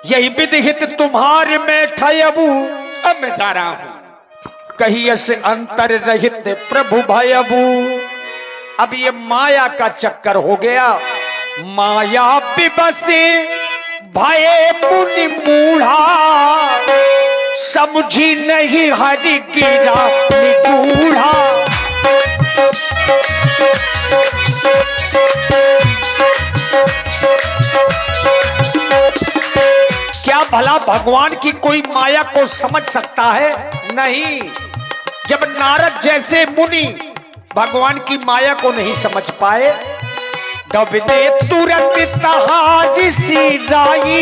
यही विधिहित तुम्हारे में ठयबू। अब मैं जा रहा हूं कहीं से अंतर रहित प्रभु भयबू। अब ये माया का चक्कर हो गया, माया पिबसे भये मुनि मूढ़ा, समझी नहीं हरि गिरा निगूढ़ा। क्या भला भगवान की कोई माया को समझ सकता है? नहीं। जब नारद जैसे मुनि भगवान की माया को नहीं समझ पाए, दबने तुरंत तहाज सिराई,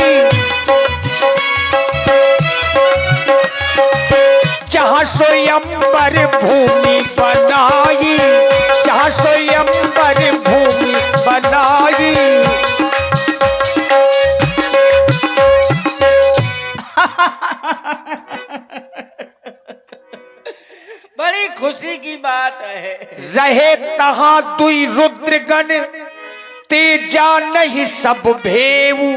जहां स्वयंवर भूमि बनाई, जहां स्वयंवर भूमि बनाई। बड़ी खुशी की बात है। रहे तहां दुई रुद्रगण, तेजा नहीं सब भेऊ,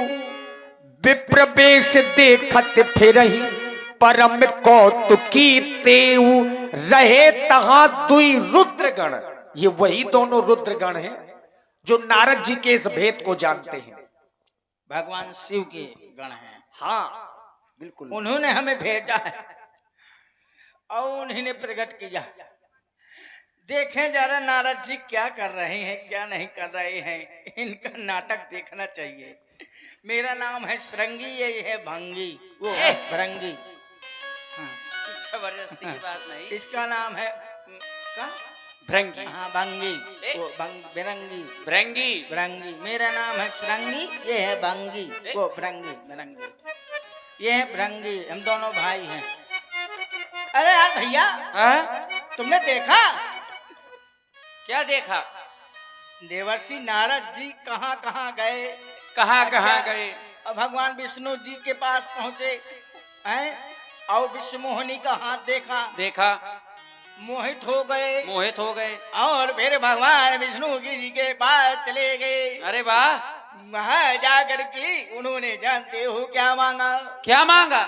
विप्र बेश देखत फिरहि परम कौतुकी तेऊ। रहे तहां दुई रुद्रगण, ये वही दोनों रुद्रगण हैं जो नारद जी के इस भेद को जानते हैं। भगवान शिव के गण हैं। हाँ बिल्कुल, उन्होंने हमें भेजा है और उन्हीं ने प्रकट किया। देखें जरा नारद जी क्या कर रहे हैं, क्या नहीं कर रहे हैं। इनका नाटक देखना चाहिए। मेरा नाम है श्रृंगी, ये है भंगी, वो है भरंगी। हाँ, जबरदस्ती की बात नहीं। इसका नाम है क्या? भृंगी। हाँ भंगी, वो बिरंगी भृंगी। भरंगी। मेरा नाम है श्रृंगी, ये है भंगी, वो भरंगी बिरंगी। ये है भरंगी, हम दोनों भाई हैं। अरे यार भैया, तुमने देखा? क्या देखा? देवर्षि नारद जी कहाँ कहाँ गए, कहाँ कहाँ गए? और भगवान विष्णु जी के पास पहुँचे हैं और विश्व मोहिनी का हाथ देखा, देखा, मोहित हो गए, मोहित हो गए। और फिर भगवान विष्णु जी के पास चले गए। अरे वाह, वहाँ जाकर के उन्होंने जानते हो क्या मांगा? क्या मांगा?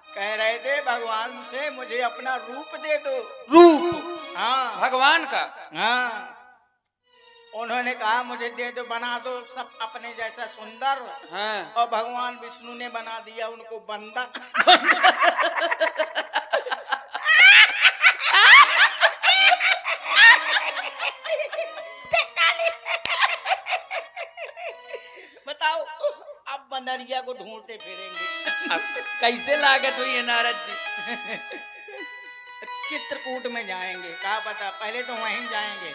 कह रहे थे भगवान से मुझे अपना रूप दे दो। रूप? हाँ भगवान का? हाँ। उन्होंने कहा मुझे दे दो, बना दो सब अपने जैसा सुंदर। हाँ। और भगवान विष्णु ने बना दिया उनको बंदा। बताओ, अब बंदरिया को ढूंढते फिरेंगे। अब कैसे लागत हुई है नारद जी? चित्रकूट में जाएंगे, कहा पता, पहले तो वहीं जाएंगे।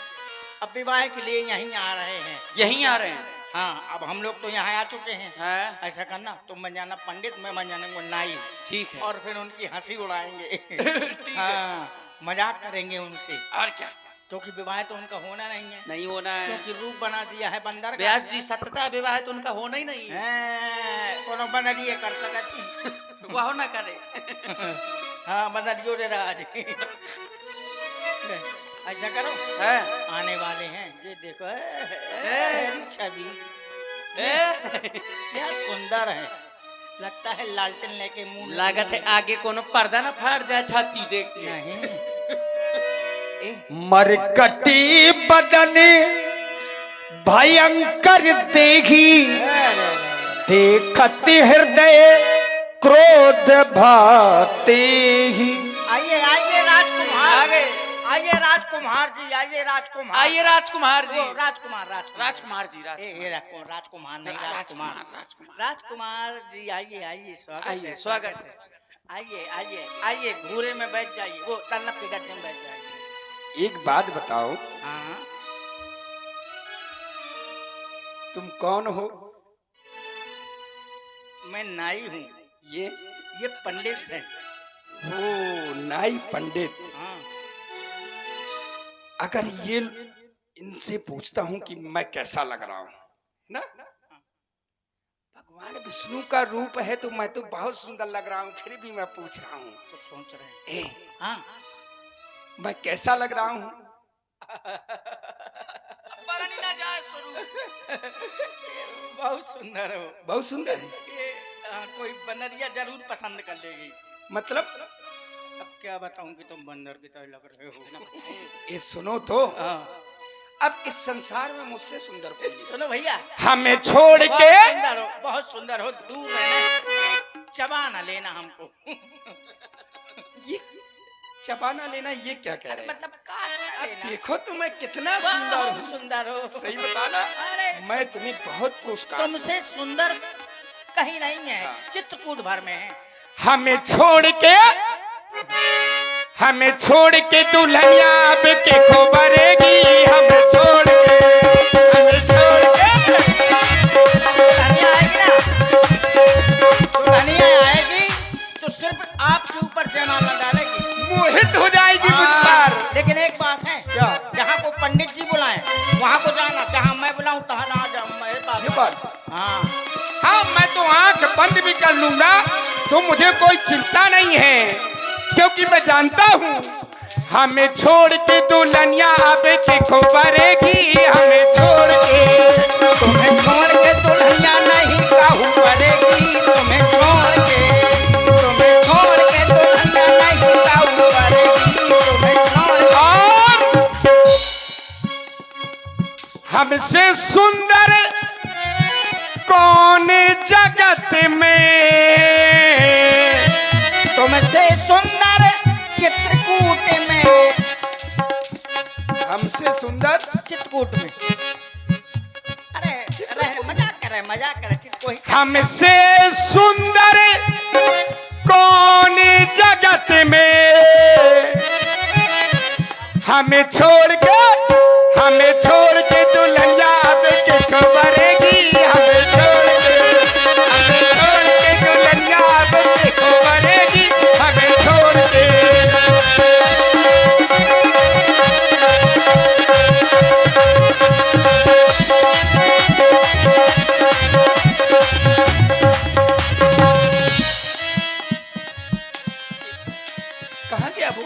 अब विवाह के लिए यहीं आ रहे हैं। यहीं आ रहे हैं? हाँ, अब हम लोग तो यहाँ आ चुके हैं। हाँ? ऐसा करना, तुम बन जाना पंडित, मैं बन जाना वो नाई। ठीक है। और फिर उनकी हंसी उड़ाएंगे। ठीक है। हाँ, मजाक करेंगे उनसे। और क्या? क्योंकि विवाह तो उनका होना नहीं है, नहीं होना है, क्योंकि रूप बना दिया है बंदर का। व्यास जी सत्यता विवाह तो उनका होना ही नहीं है। कोनो बंदरिए कर सकती। वह ना करे। हाँ, बंदरियों रे राज। ऐसा करो, है? आने वाले हैं, ये देखो छवि क्या सुंदर है। लगता है लालटेन लेके मुंह लागत है आगे कोनो पर्दा ना फाड़ जाए छाती देख के। नहीं। मरकटी बदन भयंकर देगी, देखत हृदय क्रोध भाते ही। आइए आइए राजकुमार, आगे आइए राजकुमार जी, आइए राजकुमार, आइए राजकुमार जी। राजकुमार राजकुमार राजकुमार जी, राजकुमार नहीं, राजकुमार राजकुमार जी। आइए आइए, स्वागत है, आइए, स्वागत है। आइए आइए आइए, घूरे में बैठ जाइए, वो तलब के गद्दे में बैठ जाइए। एक बात बताओ, हाँ, तुम कौन हो? मैं नाई हूँ। ये पंडित है। ओ, नाई पंडित। हाँ। अगर ये इनसे पूछता हूं कि मैं कैसा लग रहा हूं ना, भगवान विष्णु का रूप है तो मैं तो बहुत सुंदर लग रहा हूं, फिर भी मैं पूछ रहा हूं तो सोच रहे हैं। हाँ, मैं कैसा लग रहा हूं? बहुत सुंदर हो, बहुत सुंदर है। कोई बनरिया जरूर पसंद कर लेगी। मतलब अब क्या बताऊं कि तुम बंदर की तरह लग रहे हो। ये सुनो तो, हाँ। अब इस संसार में मुझसे सुंदर कोई नहीं। सुनो भैया, हमें छोड़ बहुत के सुंदर हो, बहुत सुंदर हो, दूर रहना, चबा ना लेना हमको। ये चबाना लेना ये क्या कह रहे हैं? मतलब काट ना अब लेना। देखो तुम्हें कितना सुंदर बहुत हूँ। सुंदर हो। सही बताना, अरे मैं तुम्हें बहुत पुरस्कार तुमसे सुंदर कहीं नहीं है, हाँ। चित्रकूट भर में है। हमें छोड़ के दुल्हनिया अब के खोबरेगी। हमें छोड़ के दुल्हनिया आएगी ना, दुल्हनिया आएगी तो सिर्फ आपके ऊपर जयमाला डालेगी, मोहित हो जाएगी मुझ हाँ, पर। लेकिन एक बात है, क्या? जहाँ को पंडित जी बुलाएं वहाँ को जाना, जहाँ मैं बुलाऊं तहाँ ना जाऊं मेरे पास। ये बात, हाँ हाँ मैं तो आंख बंद भी कर लूंगा तो मुझे कोई चिंता नहीं है, क्योंकि मैं जानता हूँ हमें छोड़ के दुल्हनिया अब के खोबरेगी। हमें छोड़ के, तुम्हें छोड़ के दुल्हनिया नहीं काहू करेगी, तुम्हें छोड़ के दुल्हनिया नहीं काहू करेगी, तुम्हें छोड़ के। और हमसे सुंदर कौन जगत में, तुमसे सुंदर चित्रकूट में, हमसे सुंदर चित्रकूट में। अरे अरे मजाक करे कोई। हमसे सुंदर कौन जगत में, हमें छोड़ के दुल्हनिया अब के खोबरेगी। हमें छोड़ के दुल्हनिया अब के खोबरेगी। हमें छोड़ के कहाँ गया वो?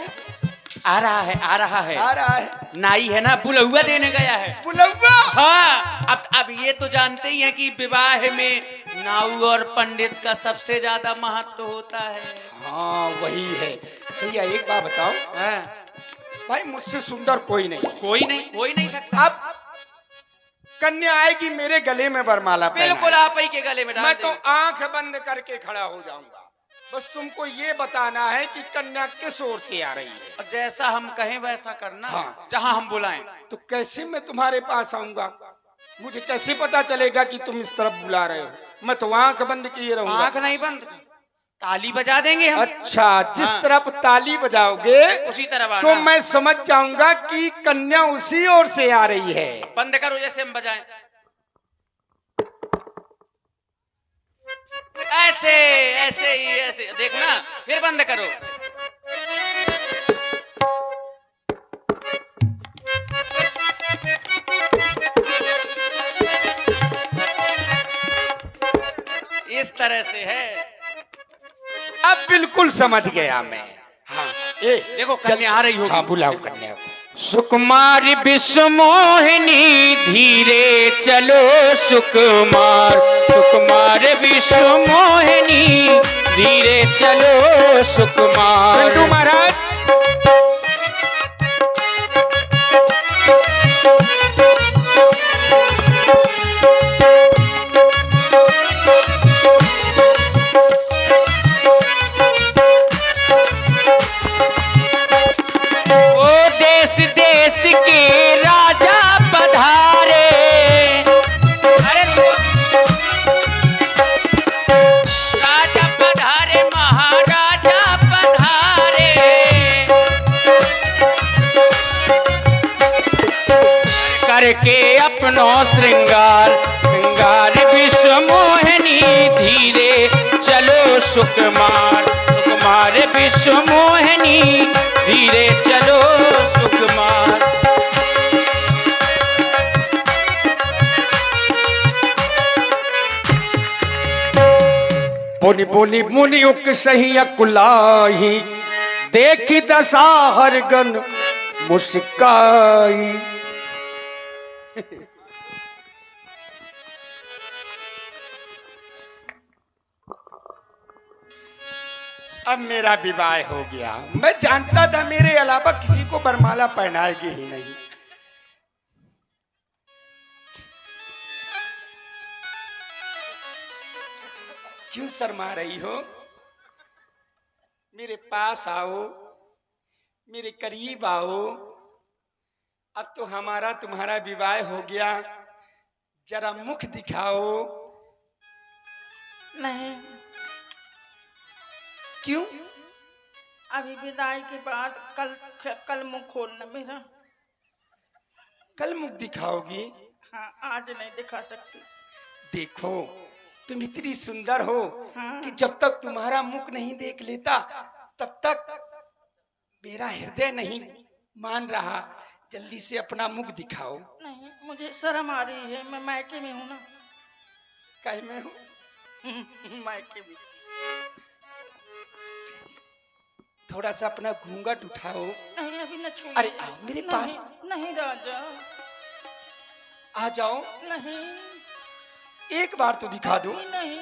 आ रहा है, आ रहा है। आ रहा है नाई है ना, बुलौआ देने गया है। बुलौआ। हाँ, अब ये तो जानते ही हैं कि विवाह में नाऊ और पंडित का सबसे ज्यादा महत्व होता है। हाँ वही है भैया। एक बात बताओ हाँ, भाई, मुझसे सुंदर कोई नहीं, कोई नहीं सकता। अब कन्या आएगी मेरे गले में वरमाला बिल्कुल पहनाएगी। आप ही के गले में डाल मैं तो देंगे। आंख बंद करके खड़ा हो जाऊंगा। बस तुमको ये बताना है कि कन्या किस ओर से आ रही है। और जैसा हम कहें वैसा करना। हाँ। जहाँ हम बुलाएं। तो कैसे मैं तुम्हारे पास आऊंगा? मुझे कैसे पता चलेगा कि तुम इस तरफ बुला रहे हो? मैं तो आंख बंद किए रहूंगा। आंख नहीं बंद, ताली बजा देंगे हम। अच्छा, जिस हाँ। तरफ ताली बजाओगे उसी तरफ तो आना। मैं समझ जाऊंगा कि कन्या उसी ओर से आ रही है। बंद करो जैसे हम बजाएं। ऐसे ही ऐसे देखना, फिर बंद करो। इस तरह से है। अब बिल्कुल समझ गया मैं। हाँ, देखो कन्या आ रही होगी। हाँ, बुलाओ कन्या को। सुकुमारी विश्व मोहिनी धीरे चलो सुकुमार, सुकुमार विश्व मोहिनी धीरे चलो सुकुमार। पिंटू महाराज, ओ देश देश के राजा पधारे। अरे राजा पधारे, महाराजा पधारे, करके अपनो श्रृंगार, श्रृंगार विश्व मोहिनी धीरे चलो सुकुमार, सुकुमार विश्व मोहिनी धीरे चलो सुकुमार। बोनी बोनी मुनि उक सही अकुलाही, देखी दशा हर गन मुस्काई। अब मेरा विवाह हो गया। मैं जानता था मेरे अलावा किसी को वरमाला पहनाएगी ही नहीं। क्यों शर्मा रही हो? मेरे पास आओ, मेरे करीब आओ। अब तो हमारा तुम्हारा विवाह हो गया, जरा मुख दिखाओ। नहीं, क्यों? अभी विदाई के बाद कल मुंह खोलना मेरा। कल मुख दिखाओगी? हाँ, आज नहीं दिखा सकती। देखो, तुम इतनी सुंदर हो हाँ। कि जब तक तुम्हारा मुख नहीं देख लेता तब तक मेरा हृदय नहीं मान रहा। जल्दी से अपना मुख दिखाओ। नहीं, मुझे शर्म आ रही है। मैं मायके में हूँ ना। कहीं में हूँ? मायके में। थोड़ा सा अपना घूंघट उठाओ। नहीं, अभी न छूइए। अरे आओ मेरे पास। नहीं राजा, आ जाओ। नहीं, एक बार तो दिखा दो। नहीं,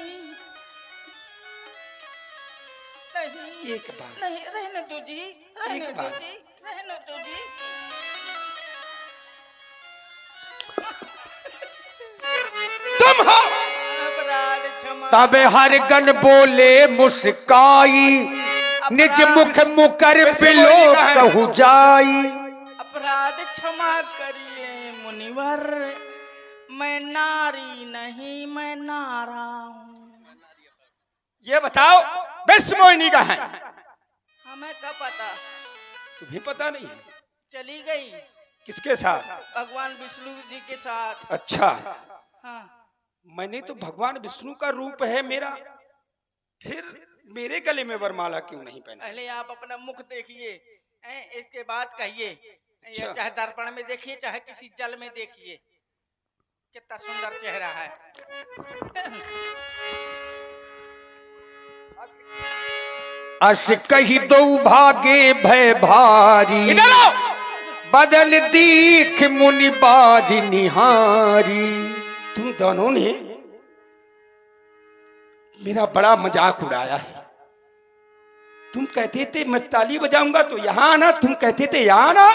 नहीं, एक बार। नहीं, रहने दो जी, रहने एक दो बार। जी, रहने दो जी। तुम हो? अपराध क्षमा। तब हर गण बोले मुस्काई, निज मुख मुकर पिलो कहु जाई। अपराध क्षमा करिए मुनिवर, मैं नारी नहीं, मैं नारा हूँ। ये बताओ, विश्वमोहिनी का है? हमें क्या पता? तुम्हें पता नहीं है? चली गई। किसके साथ? भगवान विष्णु जी के साथ। अच्छा, हाँ। मैंने तो भगवान विष्णु का रूप है मेरा, फिर मेरे गले में वरमाला क्यों नहीं पहना? पहले आप अपना मुख देखिए, इसके बाद कहिए। अच्छा। चाहे दर्पण में देखिए, चाहे किसी जल में देखिए, कितना सुंदर चेहरा है। अस कही दो भागे भय भारी, बदल दीख मुनि बाज निहारी। तुम दोनों ने मेरा बड़ा मजाक उड़ाया है। तुम कहते थे मैं ताली बजाऊंगा तो यहां आना, तुम कहते थे यहां आना।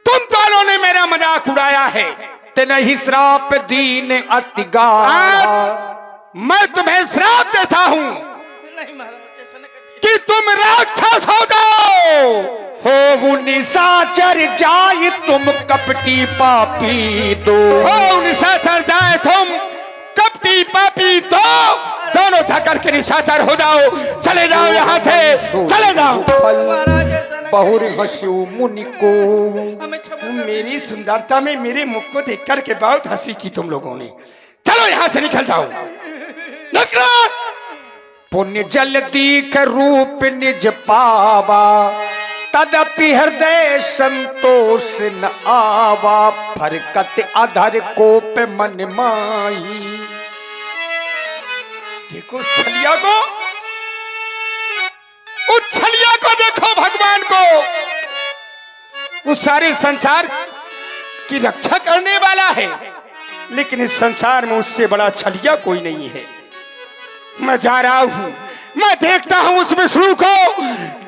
तुम दोनों ने मेरा मजाक उड़ाया है। नहीं श्राप दीन अतिगा, मैं तुम्हें श्राप देता हूं नहीं महाराज, ऐसा न करिए। कि तुम राक्षस हो जाओ, हो निशाचर जाए तुम कपटी पापी दो। हो निशाचर जाए तुम कपटी पापी दो, दोनों जाकर के निशाचर हो जाओ। चले जाओ यहाँ से, चले जाओ। महाराज ऐसा न बहुर करिए। हंसू मुनि को, हमें क्षमा तुम कर मेरी सुंदरता में मेरे मुख को देख करके बहुत हंसी की तुम लोगों ने। चलो यहाँ से निकल जाओ, निकलो। पुण्य जल दीख रूप निज पावा, तदपि हृदय संतोष न आवा। फरकत अधर कोप मन माही। देखो उस छलिया को, उस छलिया को देखो, भगवान को। उस सारे संसार की रक्षा करने वाला है, लेकिन इस संसार में उससे बड़ा छलिया कोई नहीं है। मैं जा रहा हूं, मैं देखता हूं उस विष्णु को,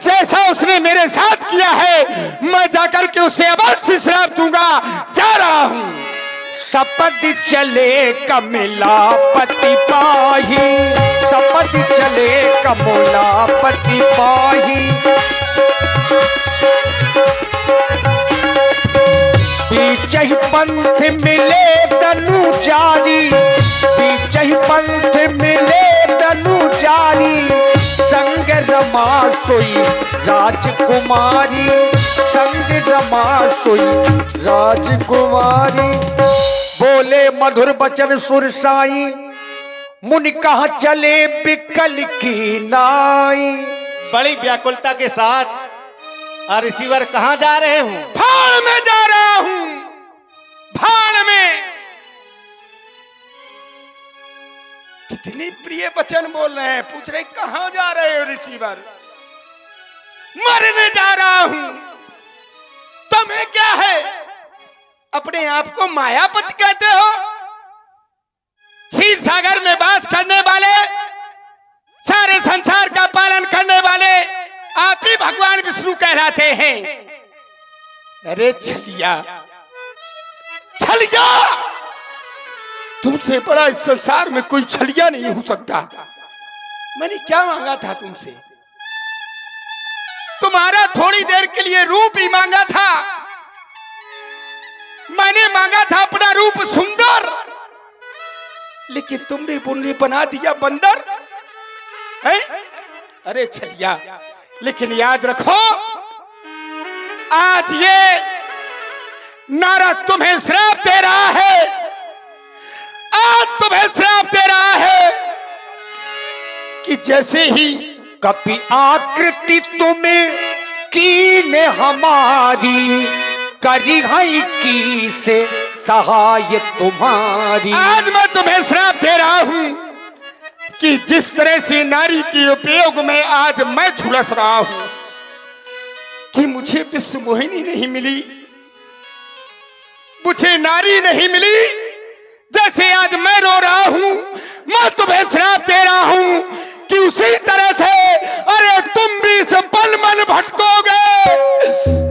जैसा उसने मेरे साथ किया है मैं जाकर के उसे अवश्य श्राप दूंगा। जा रहा हूं। सपद चले कमिला पति पाही, सपद चले कमोला पति पाही। बीचहि पंथ मिले तनु जारी, बीचहि पंथ मिले तनु जारी। संग रमा सोई राजकुमारी, संग रमा सोई राजकुमारी। बोले मधुर बचन सुर साई, मुनि कहा चले बिकल की नाई। बड़ी व्याकुलता के साथ रिसीवर कहाँ जा रहे हूँ? भाड़ में जा रहा हूं, भाड़ में। कितनी प्रिय वचन बोल रहे हैं, पूछ रहे कहां जा रहे हो रिसीवर? मरने जा रहा हूं। तुम्हें क्या है, अपने आप को मायापति कहते हो? क्षीर सागर में वास करने वाले, सारे संसार का पालन आप ही भगवान विष्णु कहलाते हैं। अरे छलिया, छलिया, तुमसे बड़ा इस संसार में कोई छलिया नहीं हो सकता। मैंने क्या मांगा था तुमसे? तुम्हारा थोड़ी देर के लिए रूप ही मांगा था। मैंने मांगा था अपना रूप सुंदर, लेकिन तुमने मुझे बना दिया बंदर है? अरे छलिया, लेकिन याद रखो, आज ये नारद तुम्हें श्राप दे रहा है। आज तुम्हें श्राप दे रहा है कि जैसे ही कपि आकृति तुम्हें कीने हमारी, करी है की से सहाय तुम्हारी। आज मैं तुम्हें श्राप दे रहा हूं कि जिस तरह से नारी के उपयोग में आज मैं झुलस रहा हूं, कि मुझे विश्व मोहिनी नहीं मिली, मुझे नारी नहीं मिली, जैसे आज मैं रो रहा हूं, मैं तुम्हें श्राप दे रहा हूं कि उसी तरह से अरे तुम भी इस बन मन भटकोगे,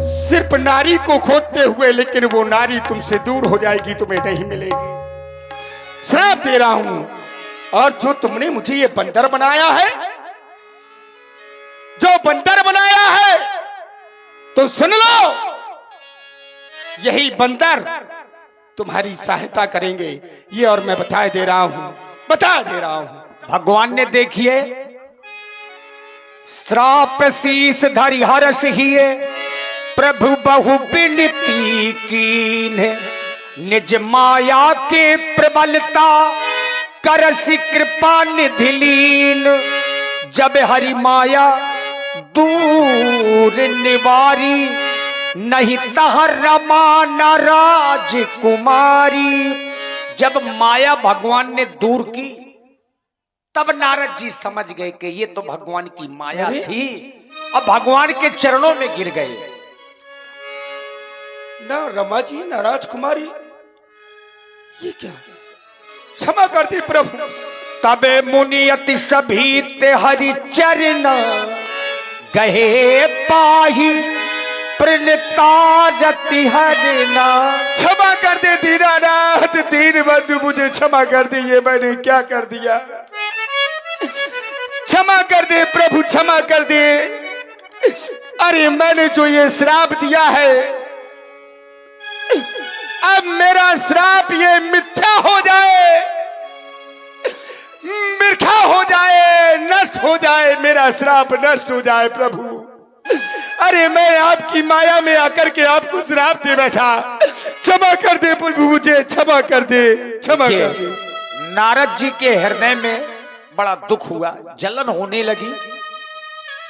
सिर्फ नारी को खोजते हुए, लेकिन वो नारी तुमसे दूर हो जाएगी, तुम्हें नहीं मिलेगी। श्राप दे रहा हूं। और जो तुमने मुझे ये बंदर बनाया है, जो बंदर बनाया है, तो सुन लो, यही बंदर तुम्हारी सहायता करेंगे, ये और मैं बता दे रहा हूं। भगवान ने देखिए श्राप शीस धरि हर्ष हिए, प्रभु बहु विनती कीन, निज माया के प्रबलता करसि कृपा निधि लीन। जब हरि माया दूर निवारी, नहीं तह रमा न राजकुमारी। जब माया भगवान ने दूर की, तब नारद जी समझ गए कि ये तो भगवान की माया थी। अब भगवान के चरणों में गिर गए। ना रमा जी, ना राजकुमारी, ये क्या? क्षमा कर दी प्रभु। तबे मुनि अति सभी ते हरि चरण, गहे पाही प्रणतारति हरना। क्षमा कर दे दीनानाथ, दीन बंधु, मुझे क्षमा कर दे, ये मैंने क्या कर दिया? क्षमा कर दे प्रभु, क्षमा कर दे। अरे मैंने जो ये श्राप दिया है, अब मेरा श्राप ये मिथ्या हो जाए, मिर्खा हो जाए, नष्ट हो जाए, मेरा श्राप नष्ट हो जाए प्रभु। अरे मैं आपकी माया में आकर के आपको श्राप दे बैठा, क्षमा कर दे प्रभु, मुझे क्षमा कर दे, क्षमा कर दे। नारद जी के हृदय में बड़ा दुख हुआ, जलन होने लगी।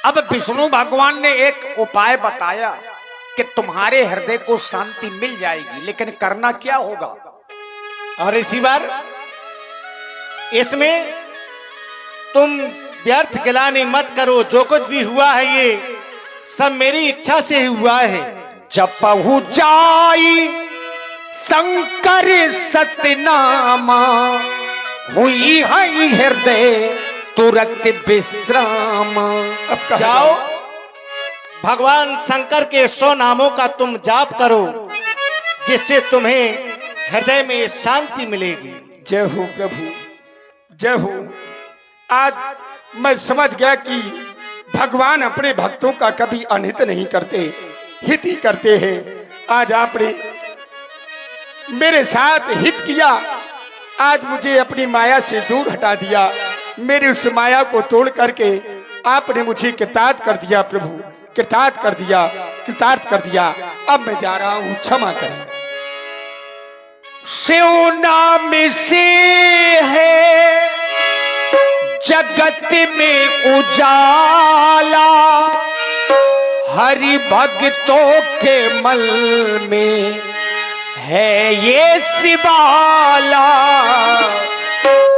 अब विष्णु भगवान ने एक उपाय बताया कि तुम्हारे हृदय को शांति मिल जाएगी, लेकिन करना क्या होगा? और इसी बार इसमें तुम व्यर्थ गिलानी मत करो। जो कुछ भी हुआ है ये सब मेरी इच्छा से ही हुआ है। जब पहु जाई शंकर सतनामा, हुई है हृदय तुरंत विश्राम। अब जाओ, भगवान शंकर के 100 नामों का तुम जाप करो, जिससे तुम्हें हृदय में शांति मिलेगी। जय हो प्रभु, जय हो। आज मैं समझ गया कि भगवान अपने भक्तों का कभी अनहित नहीं करते, हित ही करते हैं। आज आपने मेरे साथ हित किया, आज मुझे अपनी माया से दूर हटा दिया, मेरी उस माया को तोड़ करके आपने मुझे कृतार्थ कर दिया प्रभु, कृतार्थ कर दिया, कृतार्थ कर दिया। अब मैं जा रहा हूं, क्षमा करें। शिव नाम से है जगत में उजाला, हरि भक्तों के मल में है ये शिवाला।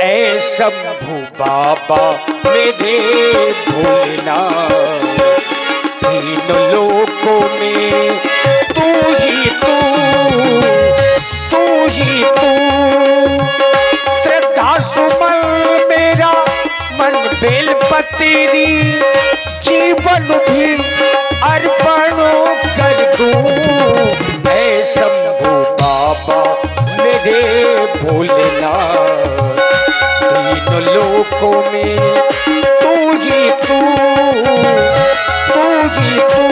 ऐ शंभु बाबा मेरे भोलेनाथ, तीन लोकों में तू ही तू, तू ही तू। श्रद्धा सुमन मेरा मन बेलपत्री जीवन भी अर्पण कर दूं। ऐ शंभू बाबा मेरे भोलेनाथ, तीन लोकों में तू ही तू, तू ही तू।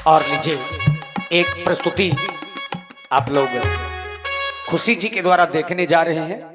और लीजिए एक प्रस्तुति आप लोग खुशी जी के द्वारा देखने जा रहे हैं।